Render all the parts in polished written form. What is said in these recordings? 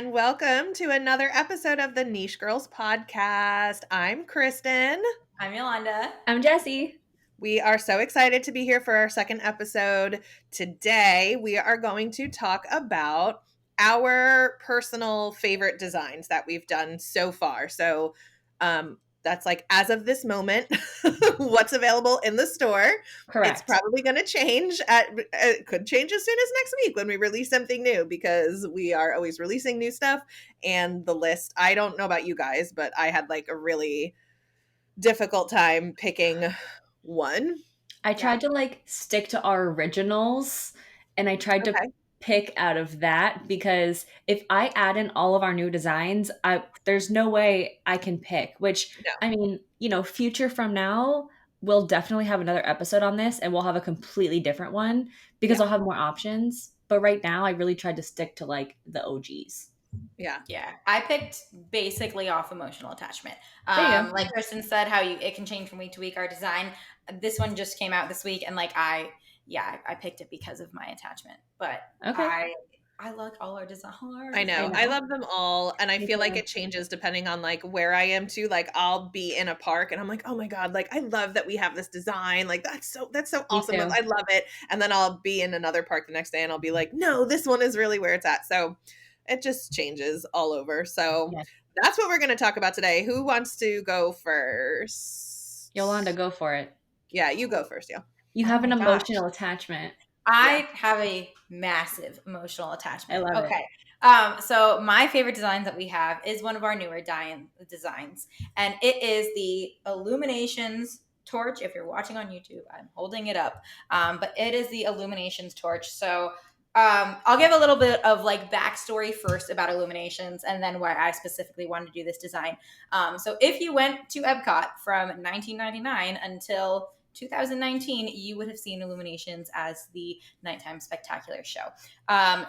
and welcome to another episode of the Niche Girls podcast. I'm Kristen. I'm Yolanda. I'm Jessie. We are so excited to be here for our second episode. Today, we are going to talk about our personal favorite designs that we've done so far. So, that's like as of this moment, what's available in the store. Correct. It's probably going to change. It could change as soon as next week when we release something new because we are always releasing new stuff. And the list, I don't know about you guys, but I had like a really difficult time picking one. I tried to stick to our originals, and I tried to pick out of that because if I add in all of our new designs, there's no way I can pick, which I mean, future from now, we'll definitely have another episode on this and we'll have a completely different one because I'll have more options. But right now I really tried to stick to like the OGs. Yeah. I picked basically off emotional attachment. Like Kristen said, how it can change from week to week, our design. This one just came out this week, and I picked it because of my attachment. But I like all our designs. I know. I love them all, and I feel like it changes depending on like where I am too. Like I'll be in a park and I'm like, oh my God, like I love that we have this design. Like that's so awesome. I love it. And then I'll be in another park the next day and I'll be like, no, this one is really where it's at. So it just changes all over. So that's what we're going to talk about today. Who wants to go first? Yolanda, go for it. Yeah, you go first, yeah. You have an emotional attachment. I have a massive emotional attachment. I love it. So my favorite designs that we have is one of our newer designs, and it is the Illuminations torch. If you're watching on YouTube, I'm holding it up. But it is the Illuminations torch. So I'll give a little bit of like backstory first about Illuminations and then why I specifically wanted to do this design. So if you went to Epcot from 1999 until 2019, you would have seen Illuminations as the nighttime spectacular show.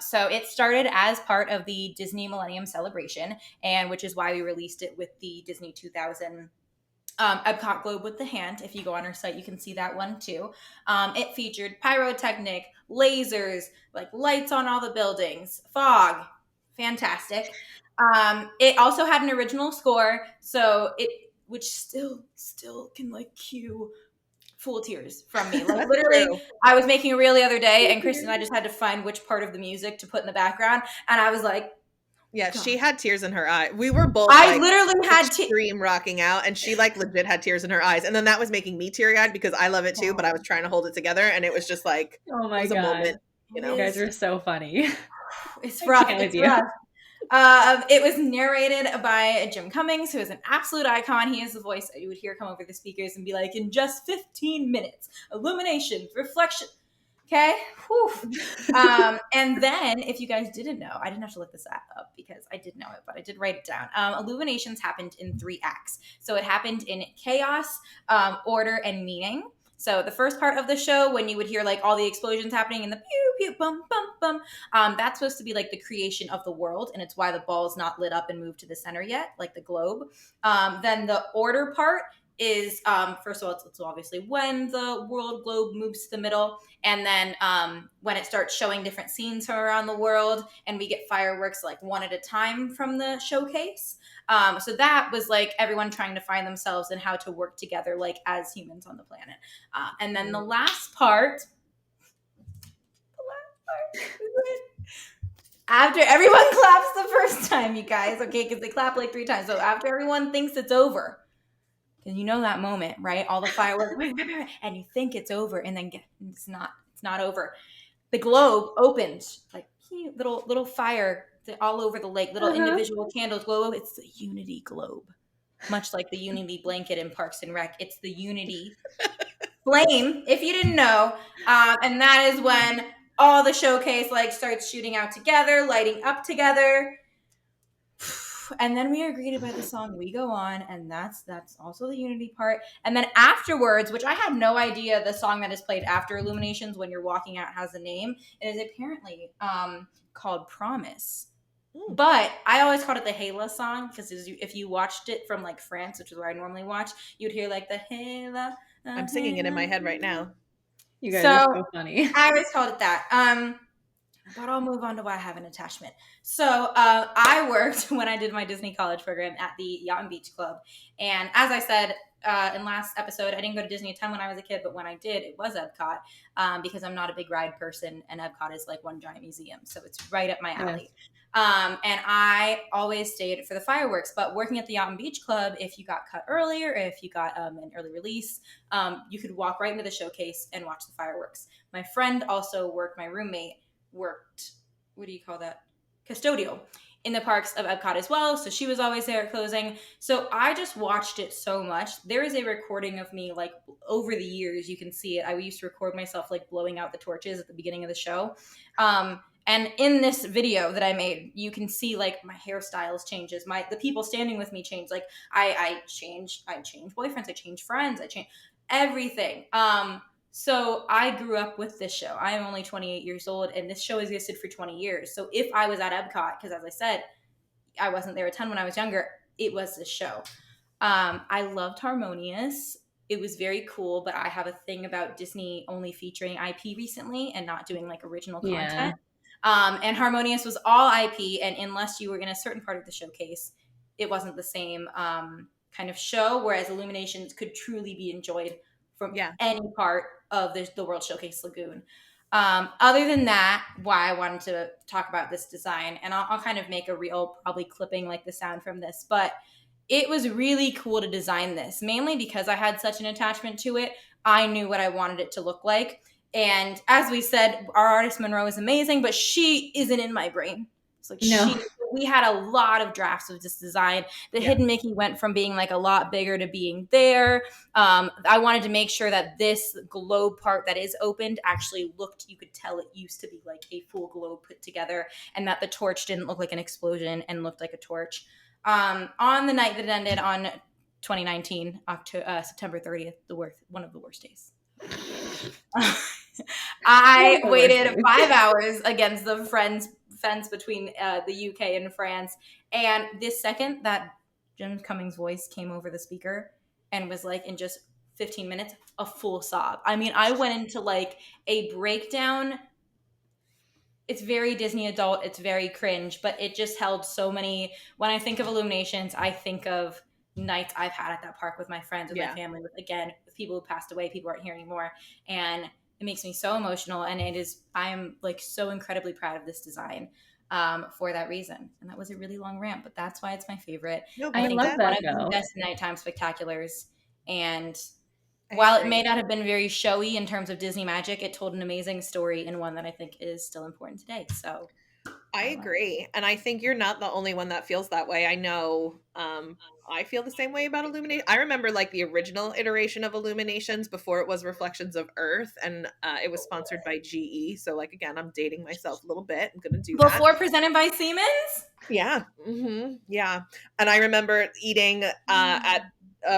So it started as part of the Disney Millennium Celebration, and which is why we released it with the Disney 2000 Epcot Globe with the hand. If you go on our site, you can see that one too. It featured pyrotechnic, lasers, like lights on all the buildings, fog, fantastic. It also had an original score, so which still can like cue full tears from me. Like literally, I was making a reel the other day, and Kristen and I just had to find which part of the music to put in the background, and I was like, yeah, God. She had tears in her eye. We were both literally had extreme rocking out, and she like legit had tears in her eyes. And then that was making me teary-eyed because I love it too, but I was trying to hold it together, and it was just like, oh my God. A moment, you guys are so funny. It's rough. It's rough. It was narrated by Jim Cummings, who is an absolute icon. He is the voice that you would hear come over the speakers and be like, in just 15 minutes, illumination, reflection. Okay. And then, if you guys didn't know, I didn't have to look this up because I did know it, but I did write it down. Illuminations happened in 3 acts. So it happened in chaos, order, and meaning. So the first part of the show, when you would hear like all the explosions happening and the pew, pew, bum, bum, bum, that's supposed to be like the creation of the world. And it's why the ball is not lit up and moved to the center yet, like the globe. Then the order part is, first of all, it's obviously when the world globe moves to the middle. And then when it starts showing different scenes from around the world and we get fireworks like one at a time from the showcase. So that was like everyone trying to find themselves and how to work together like as humans on the planet. And then the last part after everyone claps the first time, you guys, okay, because they clap like 3 times. So after everyone thinks it's over, because you know that moment, right? All the fireworks, and you think it's over, and then it's not over. The globe opens, like little fire all over the lake, little individual candles glow. It's the Unity globe, much like the Unity blanket in Parks and Rec. It's the Unity flame, if you didn't know, and that is when all the showcase like starts shooting out together, lighting up together. And then we agree to buy the song We Go On, and that's also the Unity part. And then afterwards, which I had no idea the song that is played after Illuminations when you're walking out has a name. It is apparently called Promise. But I always called it the Hela song because if you watched it from like France, which is where I normally watch, you'd hear like the Hela. I'm singing it in my head right now. You guys are so funny. I always called it that. but I'll move on to why I have an attachment. So I worked when I did my Disney college program at the Yacht and Beach Club. And as I said in last episode, I didn't go to Disney a ton when I was a kid, but when I did, it was Epcot because I'm not a big ride person, and Epcot is like one giant museum. So it's right up my alley. Yes. And I always stayed for the fireworks. But working at the Yacht and Beach Club, if you got cut early or if you got an early release, you could walk right into the showcase and watch the fireworks. My friend also worked, my roommate worked, what do you call that? Custodial in the parks of Epcot as well. So she was always there at closing. So I just watched it so much. There is a recording of me, like over the years, you can see it. I used to record myself like blowing out the torches at the beginning of the show. And in this video that I made, you can see like my hairstyles changes, the people standing with me change. Like I change boyfriends, I change friends, I change everything. So I grew up with this show. I am only 28 years old, and this show existed for 20 years. So if I was at Epcot, because as I said, I wasn't there a ton when I was younger, it was this show. I loved Harmonious. It was very cool, but I have a thing about Disney only featuring IP recently and not doing like original content. And Harmonious was all IP, and unless you were in a certain part of the showcase, it wasn't the same kind of show, whereas Illuminations could truly be enjoyed from any part of the World Showcase Lagoon. Other than that, why I wanted to talk about this design, and I'll kind of make a reel, probably clipping like the sound from this, but it was really cool to design this, mainly because I had such an attachment to it. I knew what I wanted it to look like. And as we said, our artist Monroe is amazing, but she isn't in my brain. It's like we had a lot of drafts of this design. The Hidden Mickey went from being like a lot bigger to being there. I wanted to make sure that this globe part that is opened actually looked, you could tell it used to be like a full globe put together, and that the torch didn't look like an explosion and looked like a torch. On the night that it ended on 2019, September 30th, one of the worst days. I waited 5 hours against the fence between the UK and France, and this second that Jim Cummings' voice came over the speaker and was like, in just 15 minutes, a full sob. I mean, I went into like a breakdown. It's very Disney adult, it's very cringe, but it just held so many. When I think of Illuminations, I think of nights I've had at that park with my friends, with my family, with people who passed away, people aren't here anymore, and it makes me so emotional. And I am like so incredibly proud of this design for that reason. And that was a really long rant, but that's why it's my favorite. I think it's one of the best nighttime spectaculars. And while it may not have been very showy in terms of Disney magic, it told an amazing story, and one that I think is still important today. So I agree. And I think you're not the only one that feels that way. I know I feel the same way about Illumination. I remember like the original iteration of Illuminations before it was Reflections of Earth, and it was sponsored by GE. So like, again, I'm dating myself a little bit. I'm going to do that. Before presented by Siemens? Yeah. Mm-hmm. Yeah. And I remember eating at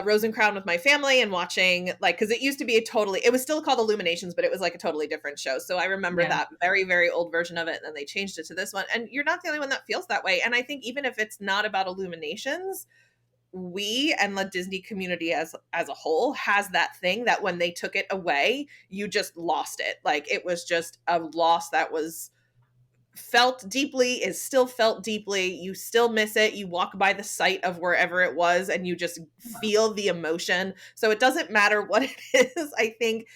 Rose and Crown with my family and watching, like, because it used to be it was still called Illuminations, but it was like a totally different show. So I remember that very, very old version of it, and then they changed it to this one. And you're not the only one that feels that way. And I think even if it's not about Illuminations, we and the Disney community as a whole has that thing that when they took it away, you just lost it. Like, it was just a loss that was felt deeply, is still felt deeply. You still miss it. You walk by the site of wherever it was and you just feel the emotion. So it doesn't matter what it is. I think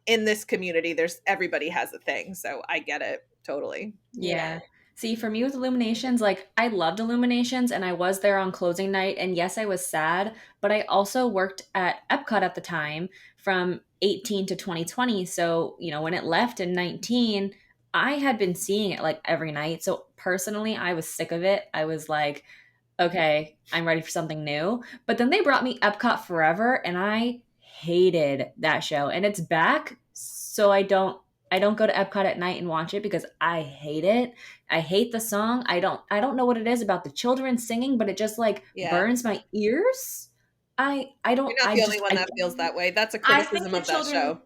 in this community, everybody has a thing. So I get it totally. Yeah. See, for me with Illuminations, like I loved Illuminations and I was there on closing night. And yes, I was sad, but I also worked at Epcot at the time from 18 to 2020. So, when it left in 19, I had been seeing it like every night. So personally, I was sick of it. I was like, okay, I'm ready for something new. But then they brought me Epcot Forever and I hated that show. And it's back. So I don't go to Epcot at night and watch it because I hate it. I hate the song. I don't know what it is about the children singing, but it just like burns my ears. I don't. You're not the only one that feels that way. That's a criticism of that show.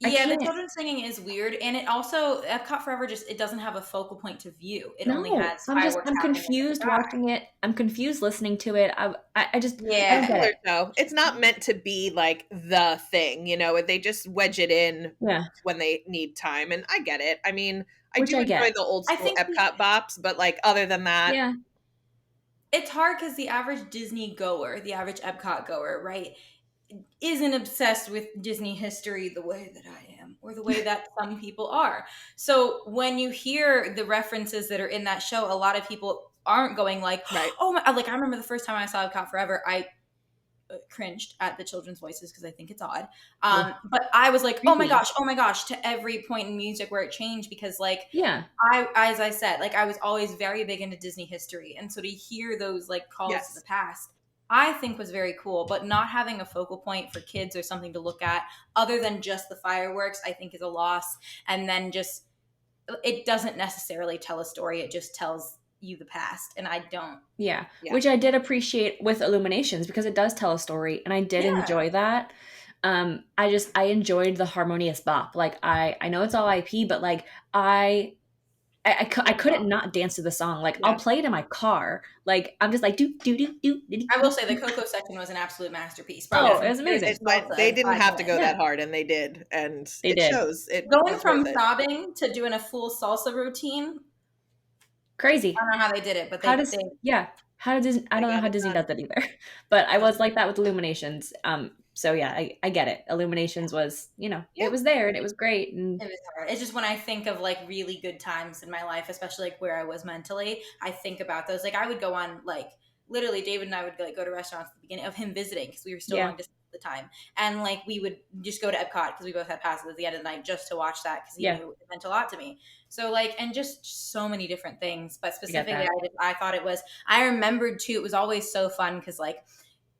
Yeah, the children's singing is weird, and it also Epcot Forever it doesn't have a focal point to view. It only has fireworks I'm happening in the confused sky. watching it. I'm confused listening to it. I just I don't get Similar it. show. It's not meant to be like the thing, you know. They just wedge it in when they need time, and I get it. I mean, I Which do I enjoy get. the old I school think Epcot bops, but like other than that, Yeah. it's hard because the average Disney goer, the average Epcot goer, right, isn't obsessed with Disney history the way that I am, or the way that some people are. So when you hear the references that are in that show, a lot of people aren't going like, right. oh my, like I remember the first time I saw Epcot Forever, I cringed at the children's voices because I think it's odd. But I was like, oh my gosh, to every point in music where it changed, because like, as I said, like I was always very big into Disney history. And so to hear those like calls to the past, I think was very cool, but not having a focal point for kids or something to look at other than just the fireworks, I think is a loss. And then just, it doesn't necessarily tell a story. It just tells you the past, and I don't. Yeah, which I did appreciate with Illuminations, because it does tell a story, and I did enjoy that. I enjoyed the harmonious bop. Like I know it's all IP, but like I couldn't not dance to the song. Like I'll play it in my car. Like I'm just like do do do do. I will say the Coco section was an absolute masterpiece. Oh, it was amazing. They didn't have to go that hard, and they did, and it shows. It going from sobbing to doing a full salsa routine. Crazy. I don't know how they did it, but how does how did Disney? I don't know how Disney does that either. But I was like that with Illuminations. So yeah, I get it. Illuminations was, it was there and it was great. And it was hard. It's just when I think of like really good times in my life, especially like where I was mentally, I think about those. Like I would go on like literally David and I would like go to restaurants at the beginning of him visiting, because we were still long distance at the time, and like we would just go to Epcot because we both had passes at the end of the night just to watch that, because he knew it meant a lot to me. So like, and just so many different things, but specifically I thought it was, I remembered too, it was always so fun because like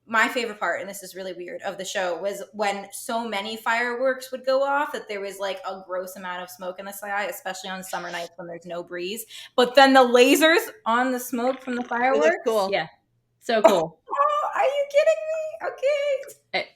my favorite part, and this is really weird, of the show was when so many fireworks would go off that there was like a gross amount of smoke in the sky, especially on summer nights when there's no breeze. But then the lasers on the smoke from the fireworks. Cool. Yeah. So cool. Oh, are you kidding me? Okay.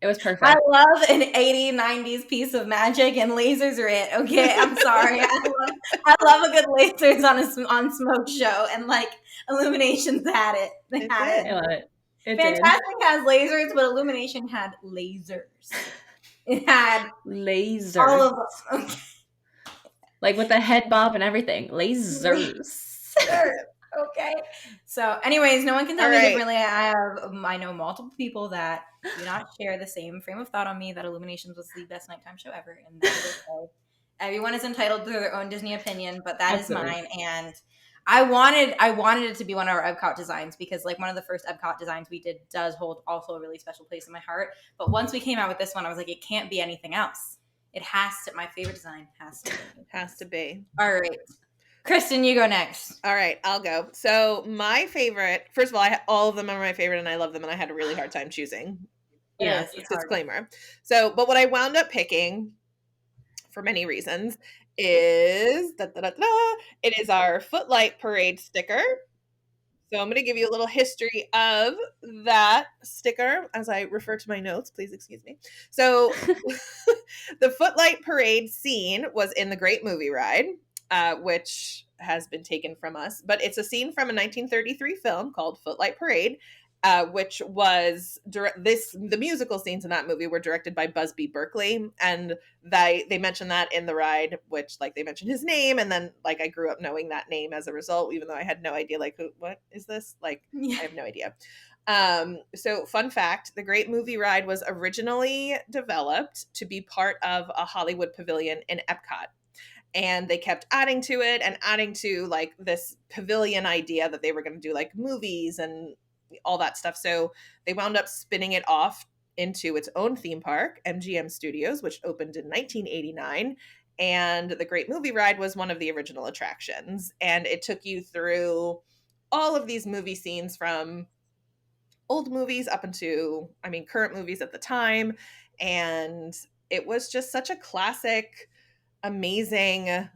It was perfect. I love an 80s, 90s piece of magic, and lasers are it. Okay, I'm sorry. I love a good lasers on smoke show, and like Illuminations had it. They had it. I love it. Fantastic has lasers, but Illumination had lasers. It had lasers. All of them. Okay. Like with the head bob and everything. Lasers. Okay. So anyways, no one can tell me differently. I know multiple people that do not share the same frame of thought on me, that Illuminations was the best nighttime show ever. And that is okay. Everyone is entitled to their own Disney opinion, but that is mine. And I wanted it to be one of our Epcot designs, because like one of the first Epcot designs we did does hold also a really special place in my heart. But once we came out with this one, I was like, it can't be anything else. It has to, my favorite design has to be. All right. Kristen, you go next. All right, I'll go. So my favorite, first of all, all of them are my favorite and I love them, and I had a really hard time choosing. Yes, disclaimer. So, but what I wound up picking, for many reasons, is it is our Footlight Parade sticker. So I'm going to give you a little history of that sticker as I refer to my notes. Please excuse me. So the Footlight Parade scene was in The Great Movie Ride, which has been taken from us. But it's a scene from a 1933 film called Footlight Parade, which was the musical scenes in that movie were directed by Busby Berkeley, and they mentioned that in the ride, which like they mentioned his name, and then like I grew up knowing that name as a result, even though I had no idea like what is this, like I have no idea. So fun fact, the Great Movie Ride was originally developed to be part of a Hollywood pavilion in Epcot. And they kept adding to it and adding to like this pavilion idea that they were going to do like movies and all that stuff. So they wound up spinning it off into its own theme park, MGM Studios, which opened in 1989. And the Great Movie Ride was one of the original attractions. And it took you through all of these movie scenes from old movies up into, current movies at the time. And it was just such a classic, amazing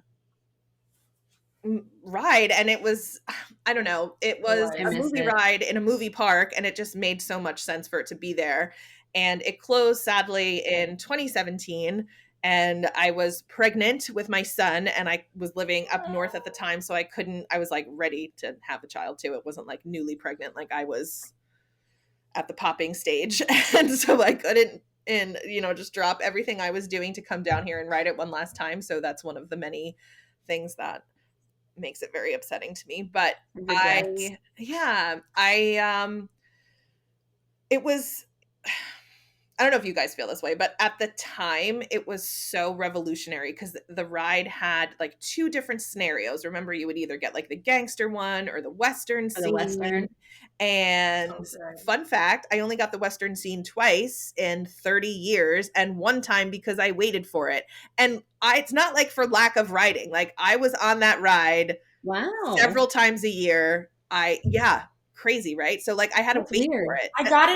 ride. And it was, I don't know, it was a movie ride in a movie park, and it just made so much sense for it to be there. And it closed sadly in 2017, and I was pregnant with my son, and I was living up north at the time, so I was like ready to have a child too. It wasn't like newly pregnant, like I was at the popping stage. And so I couldn't, and just drop everything I was doing to come down here and ride it one last time. So that's one of the many things that makes it very upsetting to me. But Regrets. it was, I don't know if you guys feel this way, but at the time it was so revolutionary because the ride had like two different scenarios. Remember, you would either get like the gangster one or the Western For the Western. scene. And fun fact, I only got the Western scene twice in 30 years, and one time because I waited for it. And it's not like for lack of riding. Like I was on that ride several times a year. Crazy, right? So like I had to wait for it. I got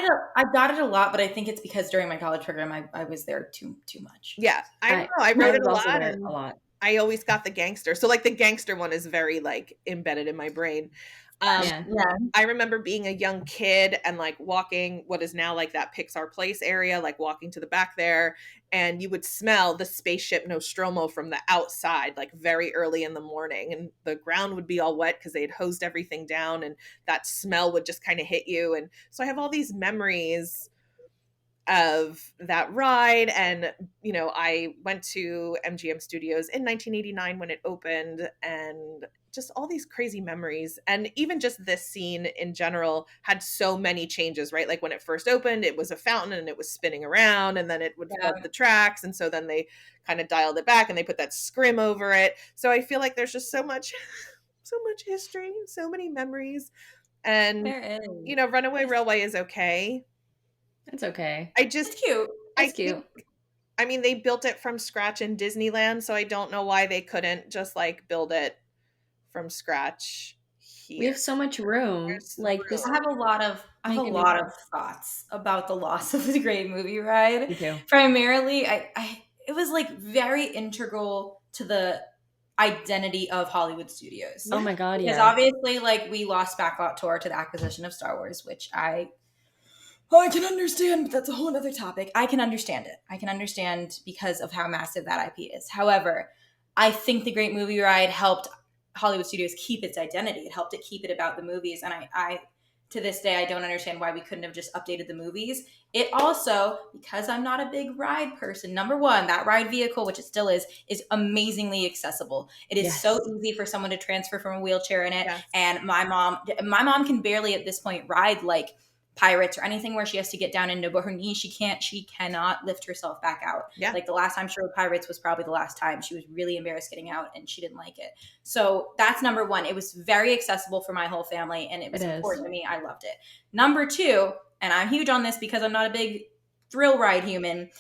it a lot, but I think it's because during my college program I was there too much. Yeah, I don't know. I rode it a lot. I always got the gangster. So like the gangster one is very like embedded in my brain. I remember being a young kid and like walking what is now like that Pixar Place area, like walking to the back there, and you would smell the spaceship Nostromo from the outside, like very early in the morning, and the ground would be all wet because they had hosed everything down, and that smell would just kind of hit you. And so I have all these memories of that ride. And I went to MGM Studios in 1989 when it opened, and just all these crazy memories. And even just this scene in general had so many changes, right? Like when it first opened, it was a fountain and it was spinning around, and then it would flood the tracks, and so then they kind of dialed it back and they put that scrim over it. So I feel like there's just so much history, so many memories. And Runaway Railway is okay. It's okay. It's cute. It's cute. I mean, they built it from scratch in Disneyland, so I don't know why they couldn't just like build it from scratch here. We have so much room. Like this, I have a lot of thoughts about the loss of the Great Movie Ride. Me too. Primarily, it was like very integral to the identity of Hollywood Studios. Oh my god, because obviously, like we lost Backlot Tour to the acquisition of Star Wars, which I can understand, but that's a whole other topic. I can understand it. I can understand because of how massive that IP is. However, I think the Great Movie Ride helped Hollywood Studios keep its identity. It helped it keep it about the movies. And I to this day, I don't understand why we couldn't have just updated the movies. It also, because I'm not a big ride person, number one, that ride vehicle, which it still is amazingly accessible. It is so easy for someone to transfer from a wheelchair in it. Yes. And my mom can barely at this point ride like Pirates or anything where she has to get down into her knees. She cannot lift herself back out. Yeah. Like the last time she rode Pirates was probably the last time. She was really embarrassed getting out and she didn't like it. So that's number one. It was very accessible for my whole family and it was important to me. I loved it. Number two, and I'm huge on this because I'm not a big thrill ride human,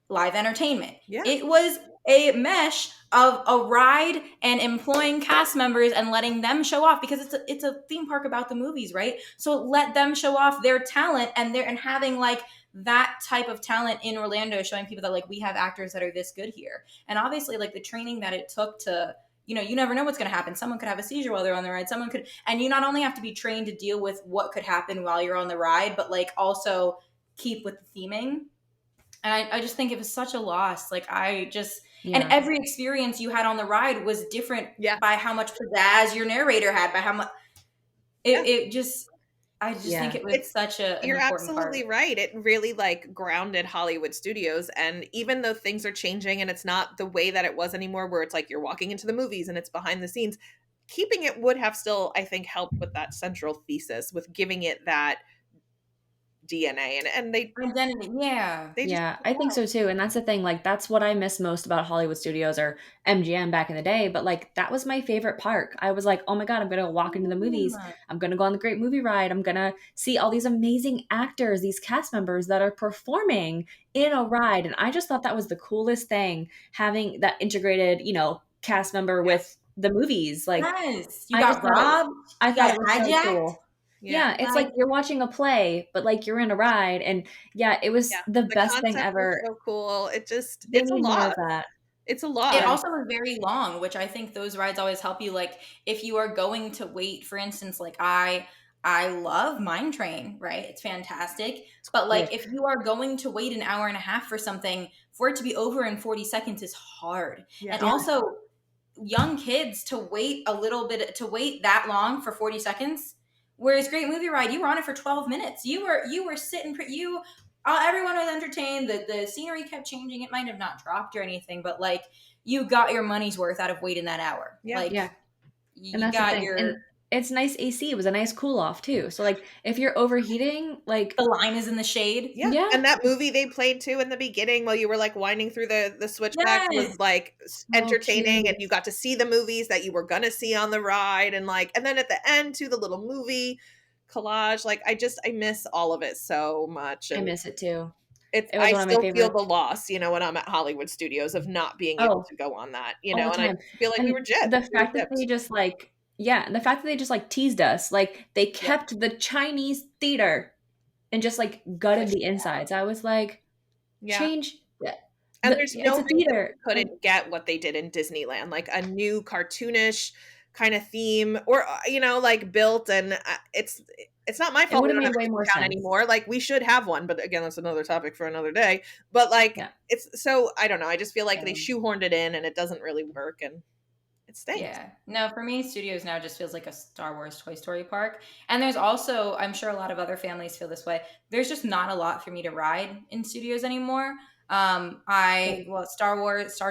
live entertainment. Yeah. It was a mesh of a ride and employing cast members and letting them show off because it's a theme park about the movies, right? So let them show off their talent and having like that type of talent in Orlando, showing people that like we have actors that are this good here. And obviously like the training that it took to, you never know what's going to happen. Someone could have a seizure while they're on the ride. And you not only have to be trained to deal with what could happen while you're on the ride, but like also keep with the theming. And I just think it was such a loss. Like and every experience you had on the ride was different by how much pizzazz your narrator had, by how much I just think it was such a You're absolutely right. It really like grounded Hollywood Studios. And even though things are changing and it's not the way that it was anymore, where it's like you're walking into the movies and it's behind the scenes, keeping it would have still, I think, helped with that central thesis, with giving it that DNA and they identity. I think so too. And that's the thing, like that's what I miss most about Hollywood Studios or MGM back in the day. But like that was my favorite park. I was like, oh my god, I'm gonna walk into the movies, I'm gonna go on the Great Movie Ride, I'm gonna see all these amazing actors, these cast members that are performing in a ride. And I just thought that was the coolest thing, having that integrated cast member with the movies. Like you got Rob, I thought it was so cool. Yeah, it's like you're watching a play, but like you're in a ride, and it was the best thing ever. So cool! It's a lot. Of that. It's a lot. It also was very long, which I think those rides always help you. Like if you are going to wait, for instance, like I love Mine Train, right? It's fantastic. But like if you are going to wait an hour and a half for something, for it to be over in 40 seconds is hard. Yeah. And also young kids to wait that long for 40 seconds. Whereas Great Movie Ride, you were on it for 12 minutes. You were sitting, everyone was entertained. The scenery kept changing. It might have not dropped or anything, but like you got your money's worth out of waiting that hour. Yeah. Like, yeah. You and that's got the thing. And it's nice AC. It was a nice cool off too. So like if you're overheating, like the line is in the shade. Yeah. And that movie they played too in the beginning while you were like winding through the switchback was like entertaining, and you got to see the movies that you were gonna see on the ride, and then at the end too, the little movie collage. Like I miss all of it so much. And I miss it too. I still feel the loss, when I'm at Hollywood Studios of not being able to go on that, all the and time. I feel like and we were gypped. The fact that they just like, the fact that they just like teased us, like they kept the Chinese theater and just like gutted the insides. I was like, change that. And there's no reason we couldn't get what they did in Disneyland, like a new cartoonish kind of theme, or like built, and it's not my fault we don't have a town anymore. Like we should have one, but again, that's another topic for another day. But like it's so, I don't know. I just feel like they shoehorned it in, and it doesn't really work, and it stinks. Yeah. No, for me, Studios now just feels like a Star Wars Toy Story park. And there's also, I'm sure a lot of other families feel this way, there's just not a lot for me to ride in Studios anymore. Star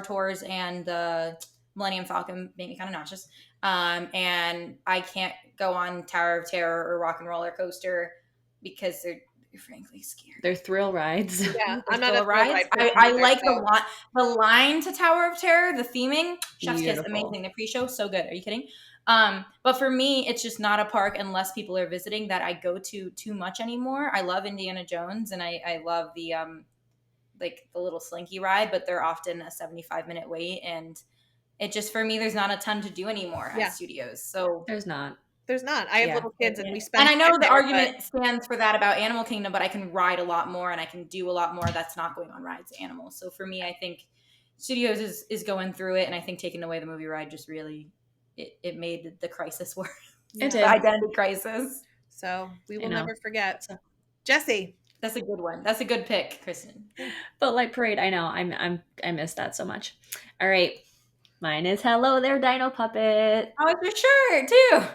Tours and the Millennium Falcon made me kind of nauseous. And I can't go on Tower of Terror or Rock and Roller Coaster because they're frankly scary. They're thrill rides. Yeah, I'm not a ride. I like the line to Tower of Terror, the theming. Chef's kiss, amazing. The pre-show, so good. Are you kidding? But for me, it's just not a park unless people are visiting that I go to too much anymore. I love Indiana Jones, and I love the like the little slinky ride, but they're often a 75-minute wait, and it just, for me, there's not a ton to do anymore at Studios. So there's not. I have little kids, and we spend. And I know the argument stands for that about Animal Kingdom, but I can ride a lot more, and I can do a lot more that's not going on rides animals. So for me, I think Studios is going through it, and I think taking away the movie ride just really it made the crisis worse. It did. The identity crisis. So we will never forget. So, Jessie. That's a good one. That's a good pick, Kristen. But like Parade, I know I miss that so much. All right, mine is Hello There, Dino Puppet. Oh, it's your shirt too.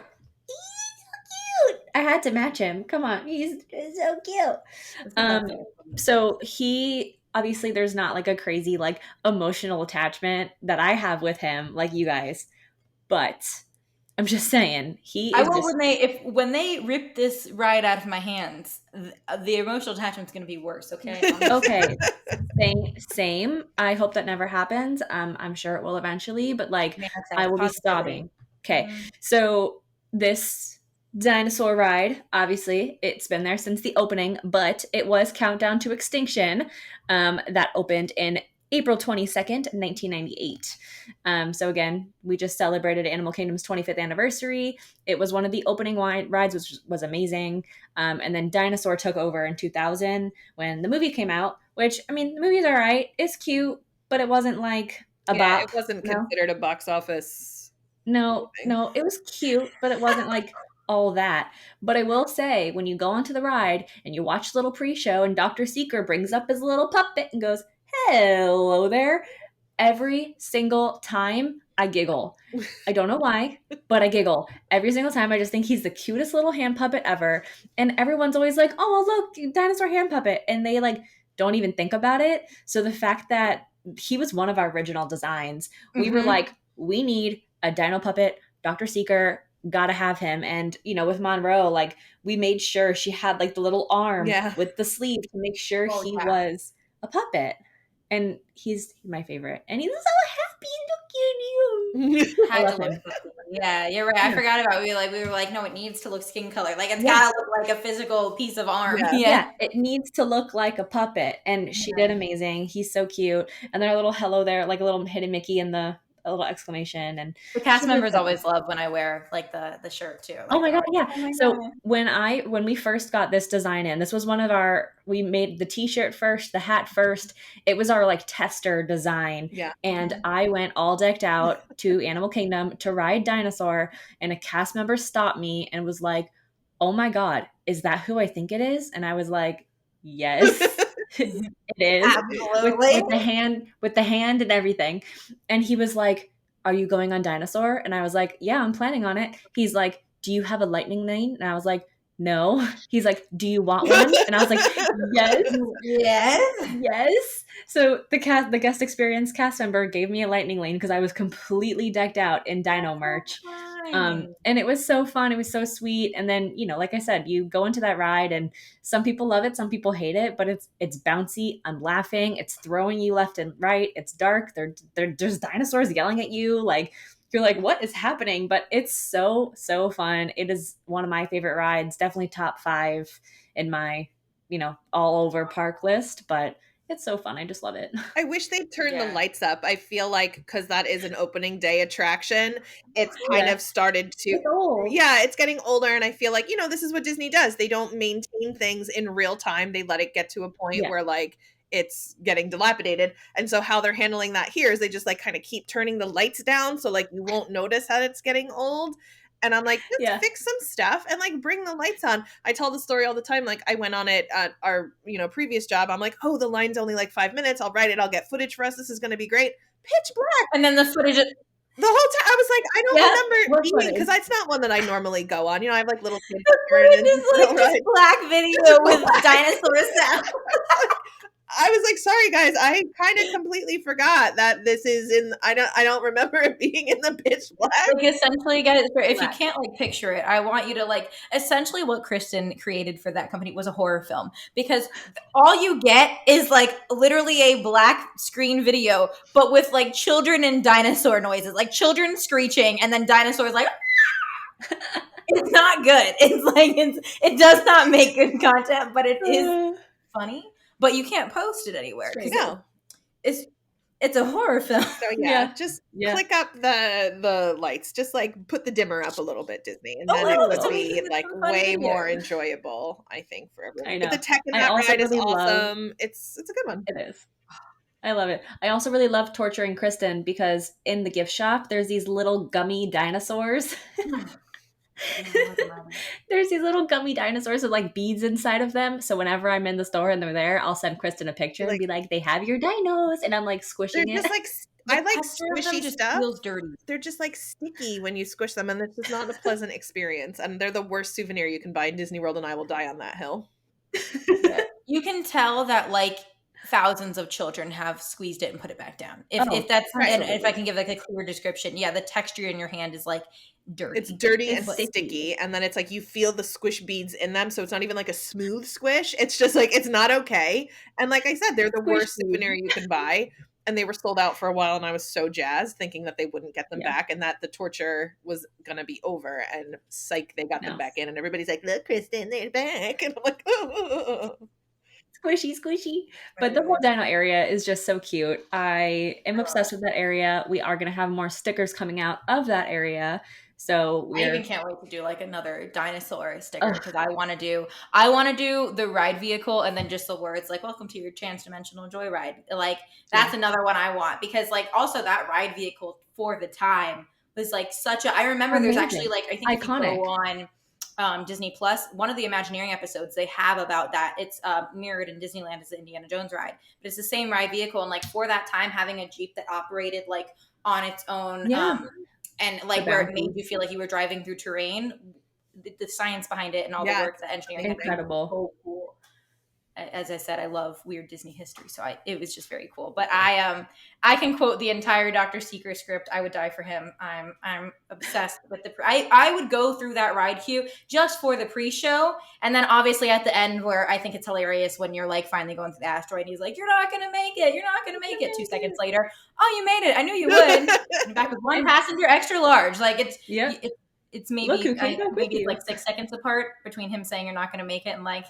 He's so cute. I had to match him. Come on, he's so cute. So he obviously, there's not like a crazy like emotional attachment that I have with him like you guys, but I'm just saying when they rip this ride out of my hands, the emotional attachment's going to be worse. Okay. Okay. Same. I hope that never happens. I'm sure it will eventually, but like I will be sobbing. Okay. Mm-hmm. So this dinosaur ride, obviously, it's been there since the opening, but it was Countdown to Extinction that opened in April 22nd, 1998. So again, we just celebrated Animal Kingdom's 25th anniversary. It was one of the opening rides, which was amazing. And then Dinosaur took over in 2000 when the movie came out, which, I mean, the movie's all right. It's cute, but it wasn't like a bop. It wasn't considered a box office. No, it was cute, but it wasn't like all that. But I will say, when you go onto the ride and you watch the little pre-show and Dr. Seeker brings up his little puppet and goes, "Hello there," every single time I giggle. I don't know why, but I giggle. Every single time. I just think he's the cutest little hand puppet ever. And everyone's always like, "Oh, look, dinosaur hand puppet." And they like don't even think about it. So the fact that he was one of our original designs, we were like, we need a dino puppet. Dr. Seeker, gotta have him. And, with Monroe, like we made sure she had like the little arm with the sleeve to make sure he was a puppet. And he's my favorite. And he's so happy and look cute. I love him. Yeah, you're right. I forgot about we were like, no, it needs to look skin color. Like it's gotta look like a physical piece of arm. Yeah, it needs to look like a puppet. And she did amazing. He's so cute. And then a little hello there, like a little hidden Mickey and a little exclamation. And the cast members always love when I wear like the shirt too. Like, oh my god, yeah. So when we first got this design in, this was one of we made the t-shirt first, the hat first. It was our like tester design. Yeah. And I went all decked out to Animal Kingdom to ride Dinosaur, and a cast member stopped me and was like, "Oh my god, is that who I think it is?" And I was like, "Yes." It is. Absolutely. With the hand and everything. And he was like, "Are you going on dinosaur?" And I was like, "Yeah, I'm planning on it." He's like, "Do you have a lightning lane?" And I was like, "No." He's like, "Do you want one?" And I was like, "Yes." Yes. Yes. So the guest experience cast member gave me a lightning lane because I was completely decked out in dino merch. And it was so fun. It was so sweet. And then, like I said, you go into that ride and some people love it, some people hate it, but it's bouncy. I'm laughing. It's throwing you left and right. It's dark. There's dinosaurs yelling at you. Like, you're like, what is happening? But it's so, so fun. It is one of my favorite rides, definitely top 5 in my, all over park list, but it's so fun. I just love it. I wish they'd turn the lights up. I feel like because that is an opening day attraction, it's kind of started to. It's getting older, and I feel like this is what Disney does. They don't maintain things in real time. They let it get to a point where like it's getting dilapidated, and so how they're handling that here is they just like kind of keep turning the lights down, so like you won't notice that it's getting old. And I'm like, let's fix some stuff and like bring the lights on. I tell the story all the time. Like I went on it at our, previous job. I'm like, oh, the line's only like 5 minutes. I'll write it. I'll get footage for us. This is going to be great. Pitch black. And then the footage. The whole time I was like, I don't remember being, because that's not one that I normally go on. I have like little kids. The footage is like this black video with dinosaur sound. I was like, sorry guys, I kind of completely forgot that this is in. I don't remember it being in the pitch black. Like essentially, guys, if you can't like picture it, I want you to like essentially what Kristen created for that company was a horror film, because all you get is like literally a black screen video, but with like children and dinosaur noises, like children screeching, and then dinosaurs like. It's not good. It's like it does not make good content, but it is funny. But you can't post it anywhere because it's a horror film. So just click up the lights. Just like put the dimmer up a little bit, Disney, and then it would be like way more enjoyable, I think, for everyone. I know. But the tech in that ride is awesome. It's a good one. It is. I love it. I also really love torturing Kristen because in the gift shop there's these little gummy dinosaurs. There's these little gummy dinosaurs with like beads inside of them. So whenever I'm in the store and they're there, I'll send Kristen a picture and be like, "They have your dinos," and I'm like squishing it. Just like I like squishy stuff. Feels dirty. They're just like sticky when you squish them, and it's just not a pleasant experience. And they're the worst souvenir you can buy in Disney World, and I will die on that hill. You can tell that like thousands of children have squeezed it and put it back down. If that's and if I can give like a clear description, the texture in your hand is like dirty. It's dirty and sticky, and then it's like you feel the squish beads in them, so it's not even like a smooth squish. It's just like it's not okay. And like I said, they're the worst souvenir you can buy. And they were sold out for a while, and I was so jazzed, thinking that they wouldn't get them back, and that the torture was gonna be over. And psych, they got them back in, and everybody's like, "Look, Kristen, they're back," and I'm like, "Oh." Squishy. But the whole dino area is just so cute. I am obsessed with that area. We are going to have more stickers coming out of that area. So I even can't wait to do like another dinosaur sticker, because I want to do the ride vehicle and then just the words like "Welcome to your trans-dimensional joyride." Like that's another one I want, because like also that ride vehicle for the time was like such a. I remember there's actually like I think iconic. If you go on Disney Plus, one of the Imagineering episodes they have about that. It's mirrored in Disneyland as the Indiana Jones ride, but it's the same ride vehicle. And like for that time, having a Jeep that operated like on its own, and like where it made you feel like you were driving through terrain, the science behind it and all the work that engineering incredible. So cool. As I said, I love weird Disney history, so it was just very cool. But I can quote the entire Dr. Seeker script. I would die for him. I'm obsessed with I would go through that ride queue just for the pre-show, and then obviously at the end, where I think it's hilarious when you're like finally going through the asteroid, and he's like, "You're not gonna make it. You're not gonna make it." 2 seconds later, "Oh, you made it. I knew you would." In back with one passenger, extra large. Like it's maybe maybe it's like 6 seconds apart between him saying you're not gonna make it and like,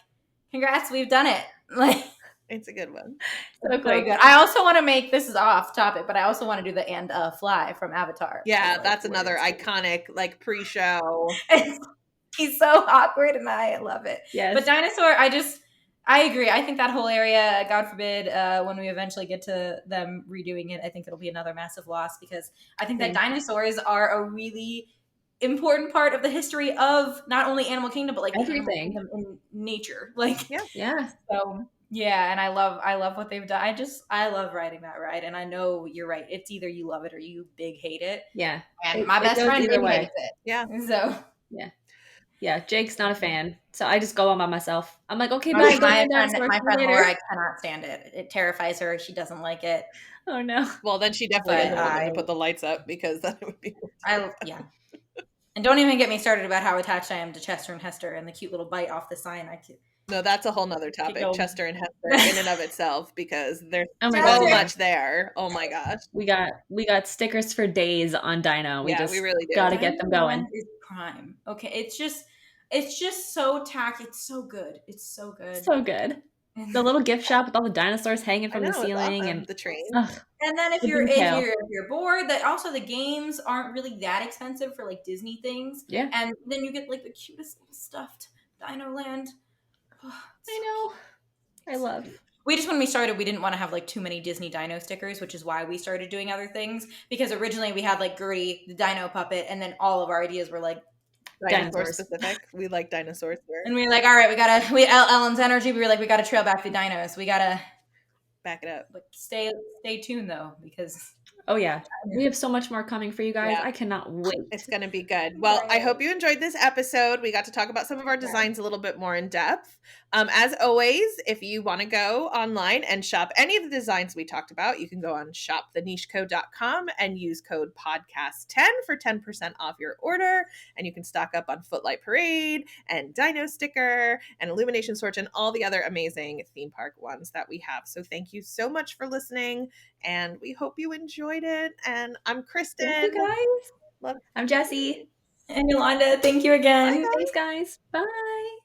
congrats, we've done it. Like it's a good one. So good. I also want to make, this is off topic, but I also want to do the "and fly" from Avatar. Yeah, like, that's another iconic like pre-show. He's so awkward and I love it. Yes. But dinosaur, I agree. I think that whole area, God forbid, when we eventually get to them redoing it, I think it'll be another massive loss, because I think that dinosaurs are a really important part of the history of not only Animal Kingdom, but like everything in nature. Like, yeah. So Yeah, and I love what they've done. I love riding that ride, and I know you're right. It's either you love it or you big hate it. Yeah. And my It best goes friend either big way. hates it. Yeah. So Yeah. Yeah. Jake's not a fan. So I just go on by myself. I'm like, okay, my bye. Go on friend, dinosaur. my See you friend later. Laura, I cannot stand it. It terrifies her. She doesn't like it. Oh no. Well, then she definitely But doesn't want them to put the lights up, because then it would be. yeah. And don't even get me started about how attached I am to Chester and Hester and the cute little bite off the sign. No, that's a whole nother topic. Chester and Hester in and of itself, because there's Oh my so God. much there. Oh my gosh. We got stickers for days on Dino. We Yeah, just we really do. gotta get them going. Is prime. Okay, it's just so tacky. It's so good. It's so good. So good. The little gift shop with all the dinosaurs hanging from I know, the ceiling, awesome. and The train. And then if the you're detail. if you're bored, that also the games aren't really that expensive for like Disney things. Yeah. And then you get like the cutest little stuffed Dino Land. Oh, I know. I love. We just, when we started, we didn't want to have like too many Disney Dino stickers, which is why we started doing other things. Because originally we had like Gertie, the Dino puppet, and then all of our ideas were like Dinosaur specific. We like dinosaurs here. And we were like, all right, we Ellen's energy. We were like, we gotta trail back the dinos. We gotta back it up. But stay tuned though, because oh yeah, we have so much more coming for you guys. Yeah. I cannot wait. It's going to be good. Well, I hope you enjoyed this episode. We got to talk about some of our designs a little bit more in depth. As always, if you want to go online and shop any of the designs we talked about, you can go on shopthenicheco.com and use code podcast10 for 10% off your order. And you can stock up on Footlight Parade and Dino Sticker and Illumination Torch and all the other amazing theme park ones that we have. So thank you so much for listening, and we hope you enjoyed it. And I'm Kristen. Thank you guys. I'm Jessie. And Yolanda. Thank you again. Bye, guys. Thanks, guys. Bye.